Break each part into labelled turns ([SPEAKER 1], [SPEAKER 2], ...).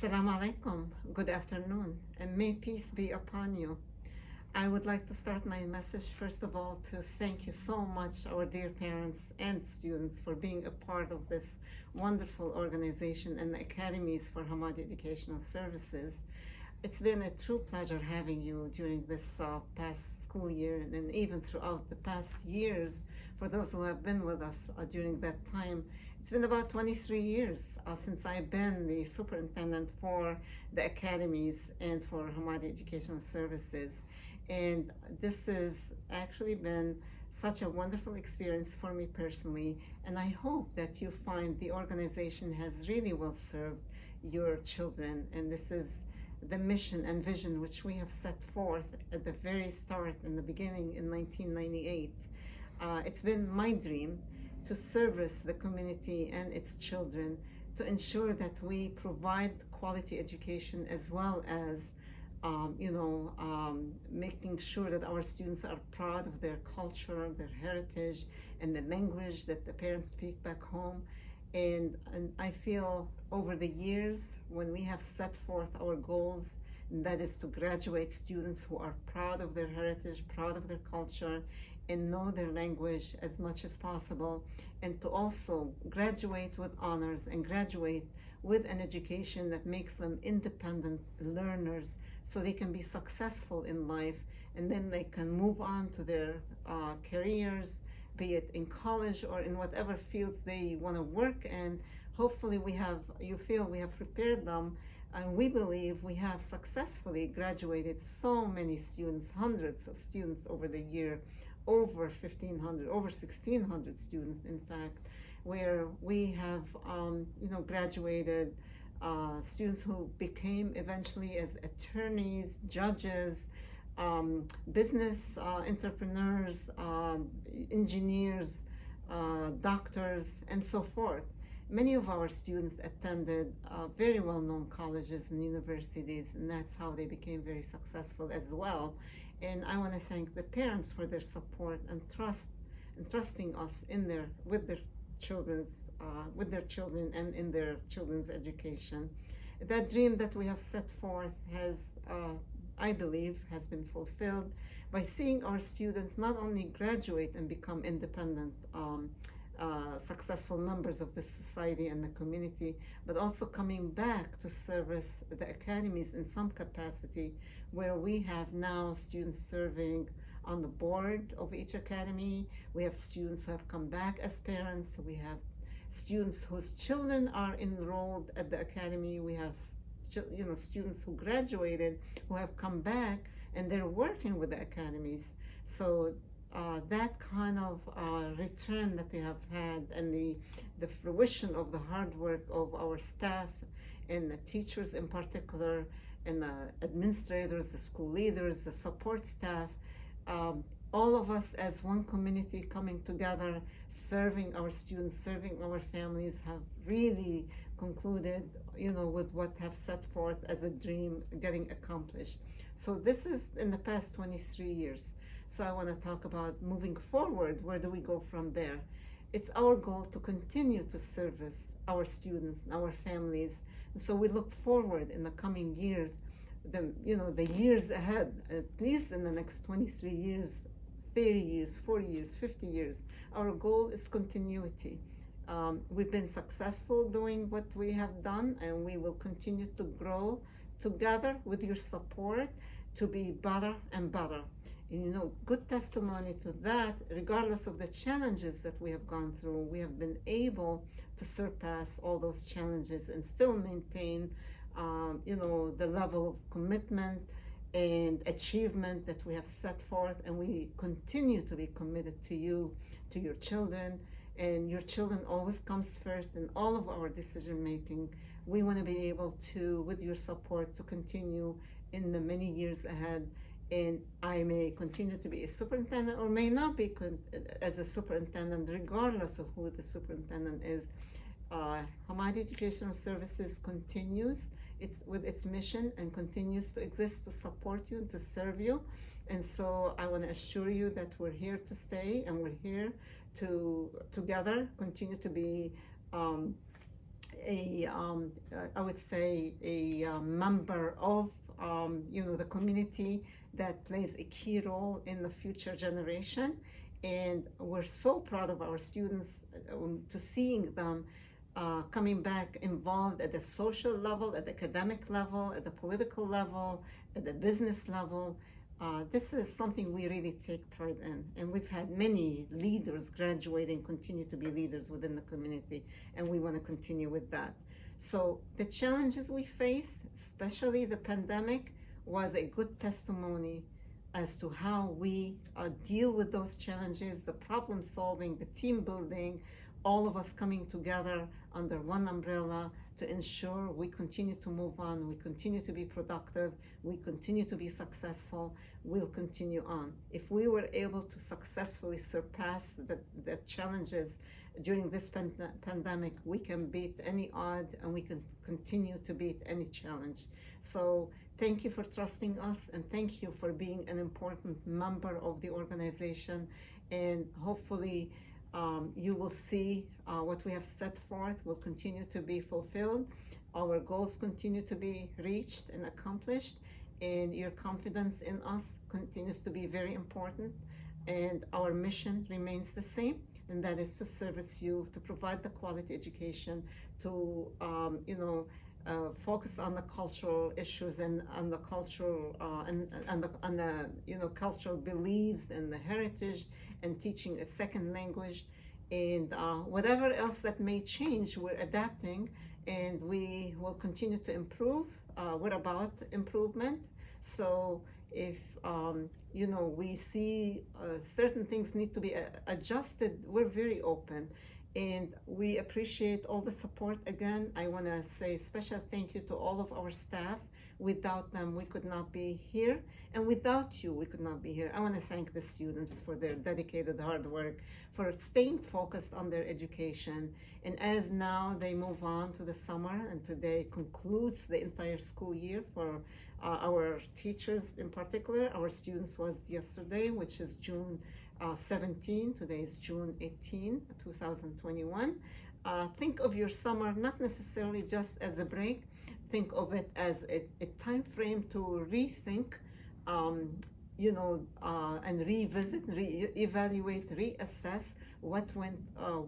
[SPEAKER 1] Assalamu alaikum. Good afternoon, and may peace be upon you. I would like to start my message first of all to thank you so much, our dear parents and students, for being a part of this wonderful organization and the Academies for Hamadeh Educational Services. It's been a true pleasure having you during this past school year and even throughout the past years. For those who have been with us during that time, it's been about 23 years since I've been the superintendent for the academies and for Hamadeh Educational Services. And this has actually been such a wonderful experience for me personally. And I hope that you find the organization has really well served your children. And this is the mission and vision which we have set forth at the very start in the beginning in 1998. It's been my dream to service the community and its children, to ensure that we provide quality education as well as making sure that our students are proud of their culture, their heritage, and the language that the parents speak back home. And I feel over the years, when we have set forth our goals, and that is to graduate students who are proud of their heritage, proud of their culture, and know their language as much as possible, and to also graduate with honors and graduate with an education that makes them independent learners so they can be successful in life, and then they can move on to their careers, be it in college or in whatever fields they want to work in. Hopefully you feel we have prepared them, and we believe we have successfully graduated so many students, hundreds of students over the year, over 1,500, over 1,600 students, in fact, where we have graduated students who became eventually as attorneys, judges, business entrepreneurs, engineers, doctors, and so forth. Many of our students attended very well-known colleges and universities, and that's how they became very successful as well. And I want to thank the parents for their support and trusting us with their children and in their children's education. That dream that we have set forth has, I believe, has been fulfilled by seeing our students not only graduate and become independent, successful members of this society and the community, but also coming back to service the academies in some capacity, where we have now students serving on the board of each academy. We have students who have come back as parents. We have students whose children are enrolled at the academy. We have students who graduated who have come back and they're working with the academies. So that kind of return that they have had, and the fruition of the hard work of our staff and the teachers in particular, and the administrators, the school leaders, the support staff, all of us as one community coming together, serving our students, serving our families, have really concluded, with what have set forth as a dream getting accomplished. So this is in the past 23 years. So I want to talk about moving forward. Where do we go from there? It's our goal to continue to service our students and our families. And so we look forward in the coming years, the years ahead, at least in the next 23 years, 30 years, 40 years, 50 years. Our goal is continuity. We've been successful doing what we have done, and we will continue to grow together with your support to be better and better. And, good testimony to that, regardless of the challenges that we have gone through, we have been able to surpass all those challenges and still maintain, the level of commitment and achievement that we have set forth. And we continue to be committed to you, to your children, and your children always comes first in all of our decision making. We want to be able to, with your support, to continue in the many years ahead. And I may continue to be a superintendent or may not be as a superintendent, regardless of who the superintendent is. Hamadeh Educational Services continues with its mission and continues to exist to support you and to serve you. And so I want to assure you that we're here to stay, and we're here to together continue to be I would say, a member of, the community that plays a key role in the future generation. And we're so proud of our students to seeing them coming back involved at the social level, at the academic level, at the political level, at the business level. This is something we really take pride in, and we've had many leaders graduating, continue to be leaders within the community, and we want to continue with that. So the challenges we face, especially the pandemic, was a good testimony as to how we deal with those challenges, the problem solving, the team building, all of us coming together under one umbrella to ensure we continue to move on, we continue to be productive, we continue to be successful, we'll continue on. If we were able to successfully surpass the challenges during this pandemic, we can beat any odd and we can continue to beat any challenge. So thank you for trusting us, and thank you for being an important member of the organization, and hopefully you will see what we have set forth will continue to be fulfilled. Our goals continue to be reached and accomplished, and your confidence in us continues to be very important. And our mission remains the same, and that is to service you, to provide the quality education, to focus on the cultural issues and on the cultural and the cultural beliefs and the heritage, and teaching a second language, and whatever else that may change, we're adapting, and we will continue to improve. We're about improvement. So if we see certain things need to be adjusted, we're very open. And we appreciate all the support. Again, I want to say special thank you to all of our staff. Without them, we could not be here. And without you, we could not be here. I want to thank the students for their dedicated hard work, for staying focused on their education. And as now they move on to the summer, and today concludes the entire school year for our teachers in particular. Our students was yesterday, which is June 17. Today is June 18, 2021. Think of your summer not necessarily just as a break. Think of it as a time frame to rethink, and revisit, evaluate, reassess what went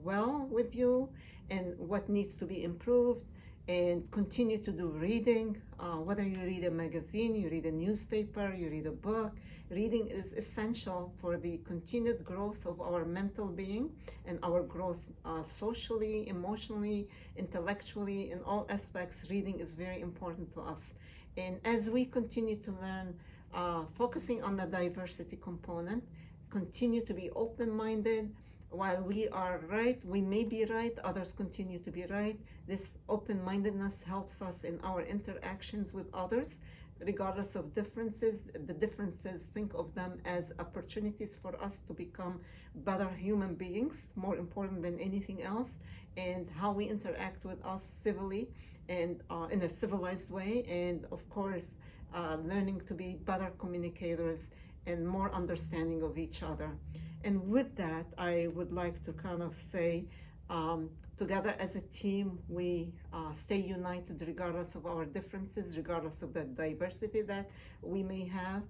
[SPEAKER 1] well with you and what needs to be improved, and continue to do reading. Whether you read a magazine, you read a newspaper, you read a book, reading is essential for the continued growth of our mental being and our growth socially, emotionally, intellectually, in all aspects. Reading is very important to us. And as we continue to learn, focusing on the diversity component, continue to be open-minded. While we are right, we may be right, others continue to be right. This open-mindedness helps us in our interactions with others, regardless of differences. The differences, think of them as opportunities for us to become better human beings, more important than anything else, and how we interact with us civilly and in a civilized way, and of course, learning to be better communicators and more understanding of each other. And with that, I would like to kind of say, together as a team, we stay united regardless of our differences, regardless of the diversity that we may have.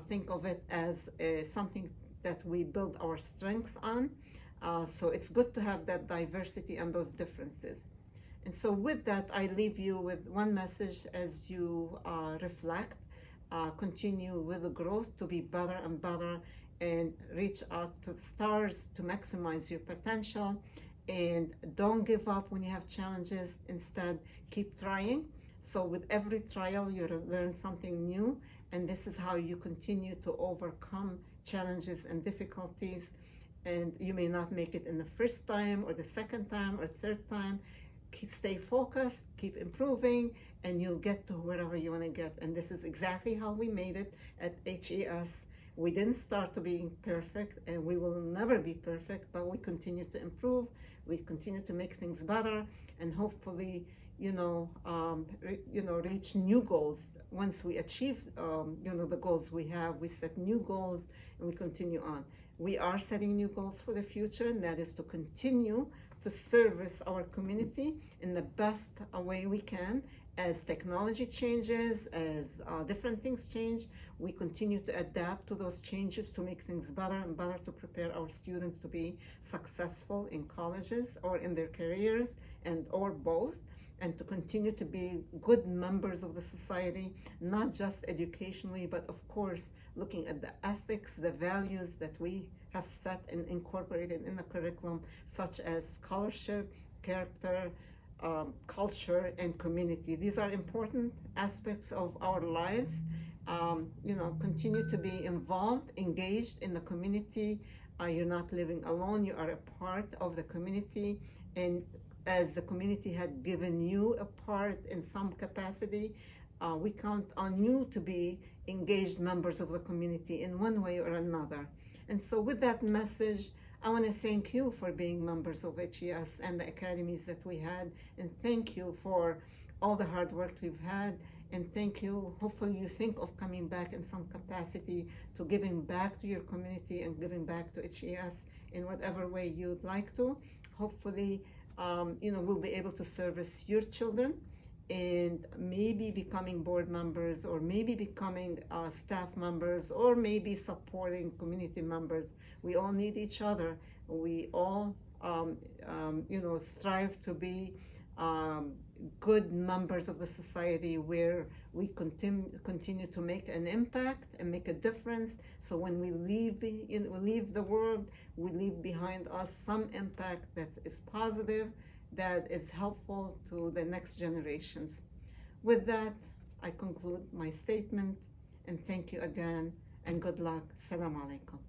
[SPEAKER 1] Think of it as something that we build our strength on. So it's good to have that diversity and those differences. And so with that, I leave you with one message as you reflect. Continue with the growth to be better and better, and reach out to the stars to maximize your potential. And don't give up when you have challenges. Instead, keep trying. So with every trial, you learn something new, and this is how you continue to overcome challenges and difficulties. And you may not make it in the first time or the second time or third time. Stay focused, keep improving, and you'll get to wherever you want to get. And this is exactly how we made it at HES. We didn't start to being perfect, and we will never be perfect, but we continue to improve. We continue to make things better, and hopefully, reach new goals. Once we achieve, the goals we have, we set new goals, and we continue on. We are setting new goals for the future, and that is to continue to service our community in the best way we can. As technology changes, as different things change, we continue to adapt to those changes to make things better and better, to prepare our students to be successful in colleges or in their careers, and or both, and to continue to be good members of the society, not just educationally, but of course looking at the ethics, the values that we have set and incorporated in the curriculum, such as scholarship, character, culture, and community. These are important aspects of our lives. Continue to be involved, engaged in the community. You're not living alone, you are a part of the community, and as the community had given you a part in some capacity, we count on you to be engaged members of the community in one way or another. And so with that message, I want to thank you for being members of HES and the academies that we had, and thank you for all the hard work you've had, and thank you. Hopefully you think of coming back in some capacity to giving back to your community and giving back to HES in whatever way you'd like to. Hopefully, we'll be able to service your children and maybe becoming board members, or maybe becoming staff members, or maybe supporting community members. We all need each other. We all, strive to be good members of the society where we continue to make an impact and make a difference. So when we leave the world, we leave behind us some impact that is positive, that is helpful to the next generations. With that, I conclude my statement, and thank you again, and good luck. Assalamu alaikum.